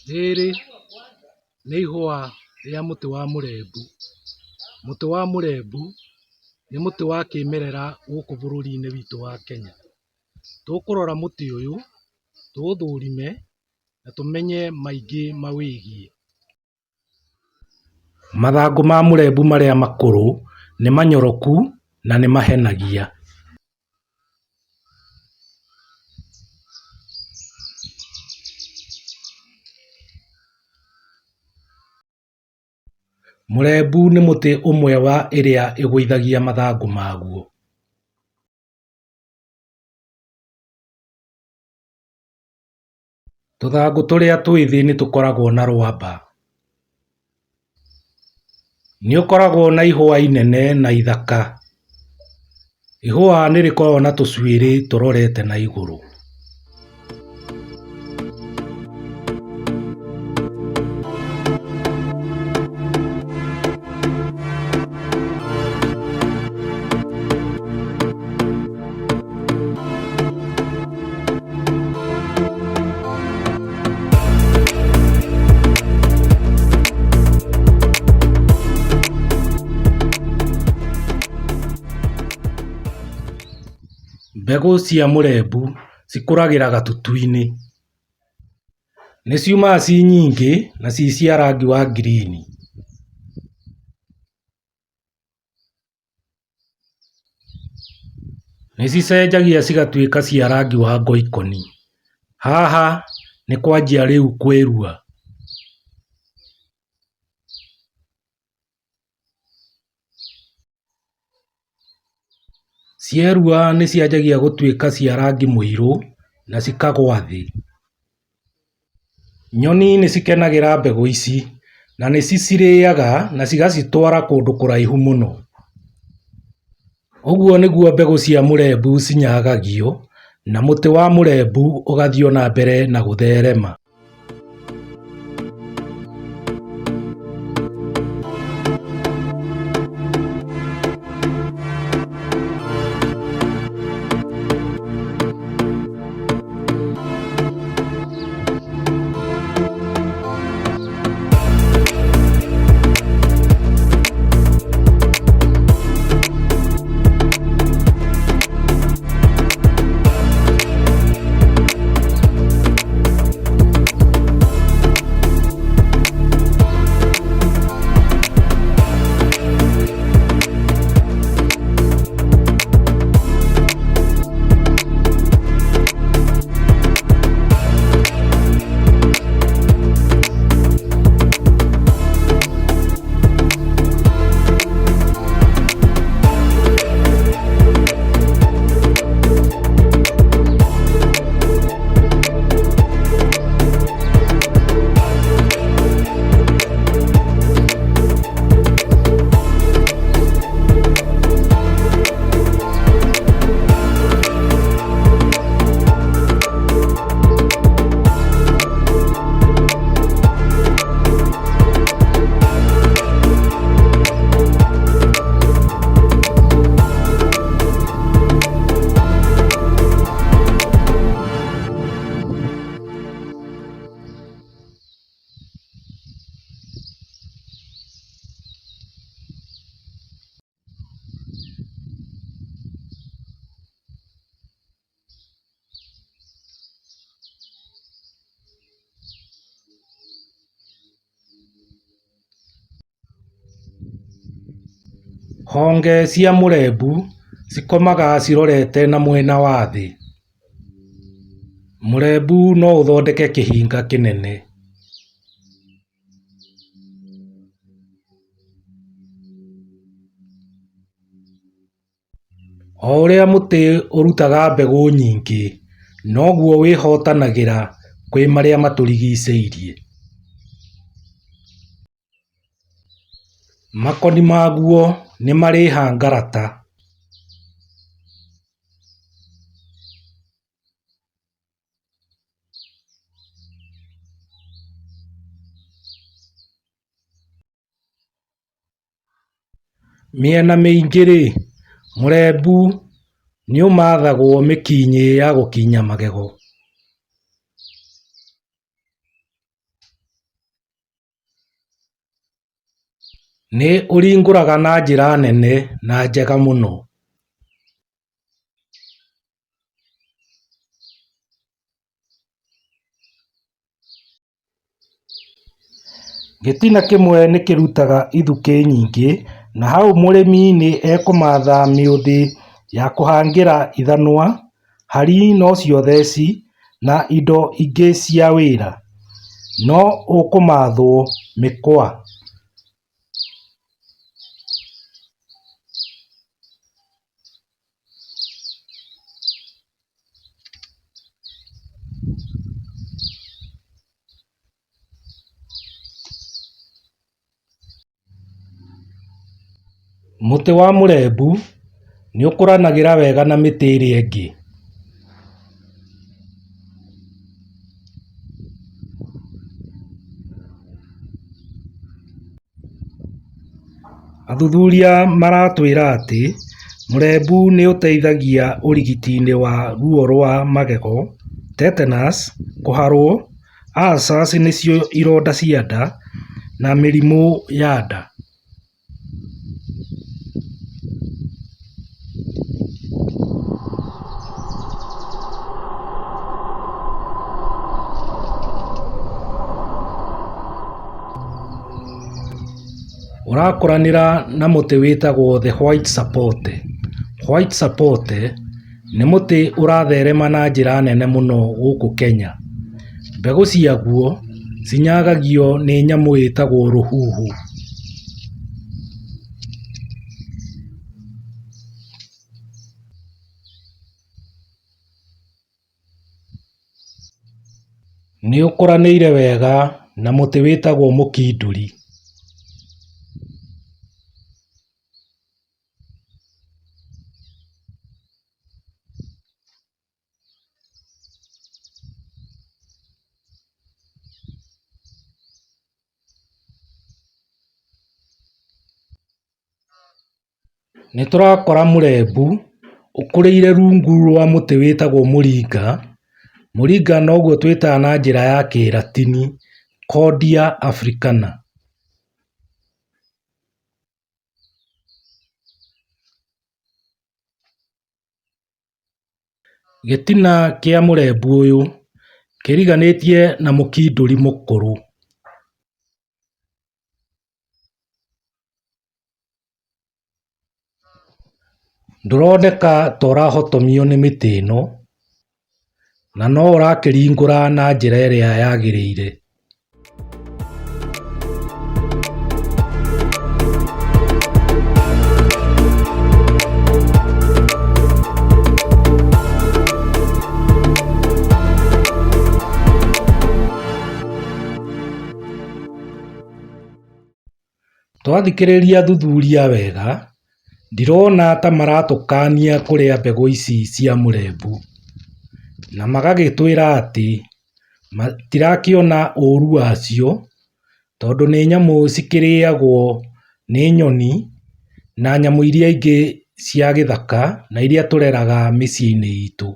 Rĩrĩ nĩ ihũa rĩa mũtĩ wa mũrembu. Mũtĩ wa mũrembu nĩ mũtĩ wa kĩmerera gũkũ bũrũri-inĩ witũ wa Kenya. Tũkũrora mũtĩ ũyũ, tũũthũrime na tũmenye maingĩ mawĩgiĩ. Mathangũ ma mũrembu marĩa makũrũ nĩ manyoroku na nĩ mahenagia. Mũrembu nĩ mũtĩ ũmwe wa ĩrĩa ĩgũithagia mathangũ maguo. Tũthangũ tũrĩa twĩ thĩ nĩ tũkoragwo na rwamba. Nĩ ũkoragwo na ihũa inene na ithaka. Ihũa nĩ rĩkoragwo na tũcuĩrĩ tũrorete na igũrũ. Mbegũ cia mũrembu cikũragĩra gatutu-inĩ. Nĩ ciumaga ci nyingĩ na ci cia rangi wa ngirini. Nĩ cicenjagia cigatuĩka cia rangi wa ngoikoni. Haha nĩ kwanjia rĩu kwĩrua. Cierua nĩ cianjagia gũtuĩka cia rangi mũirũ na cikagwa thĩ. Nyoni nĩ cikenagĩra mbegũ ici na nĩ cicirĩaga na cigacitwara kũndũ kũraihu mũno. Ũguo nĩguo mbegũ cia mũrembu cinyagagio na mũtĩ wa mũrembu ũgathiĩ na mbere na gũtherema. Honge cia mũrembu cikomaga cirorete na mwena wa thĩ. Mũrembu no ũthondeke kĩhinga kĩnene. O ũrĩa mũtĩ ũrutaga mbegũ nyingĩ, noguo wĩhotanagĩra kwĩ marĩa matũrigicĩirie. Makoni maguo nĩ marĩ hangarata. Mĩena mĩingĩ-rĩ, mũrembu nĩ ũmathagwo mĩkinyĩ ya gũkinya magego. nĩ ũringũraga na njĩra nene na njega mũno. Gĩtina kĩmwe nĩ kĩrutaga ithukĩ nyingĩ, na hau mũrĩmi nĩ ekũmatha mĩũthĩ ya kũhangĩra ithanwa, harí nocio theci na indo ingĩ cia wĩra. No ũkũmathwo mĩkwa. Mũtĩ wa mũrembu nĩ ũkũranagĩra wega na mĩtĩ ĩrĩa ĩngĩ. Athuthuria maratwĩra atĩ mũrembu nĩ ũteithagia ũrigiti-inĩ wa ruo rwa magego, tetanus, kũharwo, ulcers nĩcio ironda cia nda, na mĩrimũ ya nda. Ũrakũranĩra na mũtĩ wĩtagwo the white sapota. White sapota nĩ mũtĩ ũratherema na njĩra nene mũno gũkũ Kenya. Mbegũ ciaguo cinyagagio nĩ nyamũ ĩtagwo rũhuhu. Nĩ ũkũranĩire wega na mũtĩ wĩtagwo mũkindũri. Nĩtũrakora mũrembu ũkũrĩire rungu rwa mũtĩ wĩtagwo mũringa. Mũringa noguo twĩtaga na njĩra ya kĩratini Cordia africana. Gĩtina kĩa mũrembu ũyũ kĩriganĩtie na mũkindũri mũkũrũ. Ndũroneka ta ũrahotomio nĩ mĩtĩ ĩno, na no ũrakĩringũra na njĩra ĩrĩa yagĩrĩire. Twathikĩrĩria thuthuria wega, ndirona ta maratũkania kũrĩa mbegũ ici cia mũrembu, na magagĩtwĩra atĩ matirakĩona ũru wacio, tondũ nĩ nyamũ cikĩrĩagwo nĩ nyoni na nyamũ iria ingĩ cia gĩthaka na iria tũreraga mĩciĩ-inĩ itũ.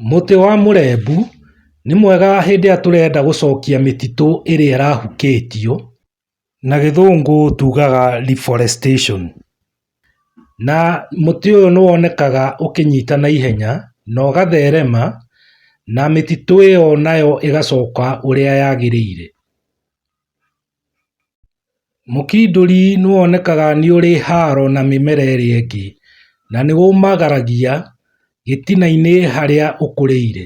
Mũtĩ wa mũrembu nĩ mwega hĩndĩ ĩrĩa tũrenda gũcokia mĩtitũ ĩrĩa ĩrahukĩtio, na gĩthũngũ tugaga reforestation. Na mũtĩ ũyũ nĩ wonekaga ũkĩnyita na ihenya na ũgatherema, na mĩtitũ ĩyo nayo ĩgacoka ũrĩa yagĩrĩire. Mũkindũri nĩ wonekaga nĩ ũrĩ haro na mĩmera ĩrĩa ĩngĩ, na nĩ ũmagaragia gĩtina-inĩ harĩa ũkũrĩire.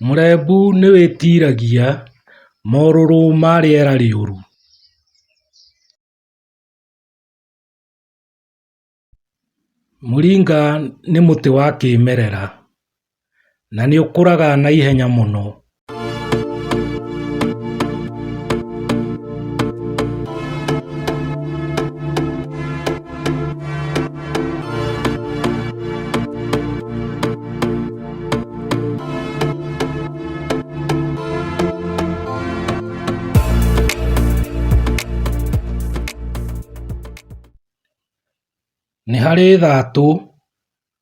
Mũrembu nĩ wĩtiragia morũrũ ma rĩera rĩũru. Mũringa nĩ mũtĩ wa kĩmerera na nĩ ũkũraga na ihenya mũno. Nĩ harĩ thatũ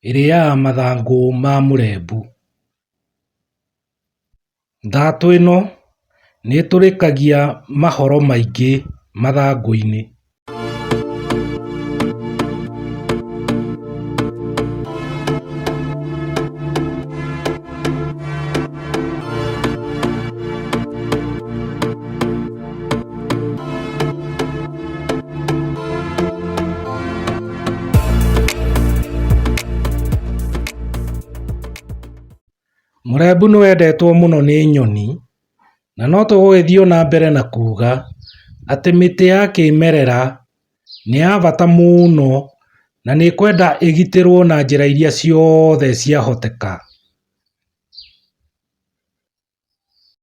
ĩrĩaga mathangũ ma mũrembu. Thatũ ĩno nĩ ĩtũrĩkagia mahoro maingĩ mathangũ-inĩ. Mũrembu nĩ wendetwo mũno nĩ nyoni, na no tũgũgĩthiĩ na mbere na kuga atĩ mĩtĩ ya kĩmerera nĩ ya bata mũno na nĩ kwenda ĩgitĩrwo na njĩra iria ciothe ciahoteka.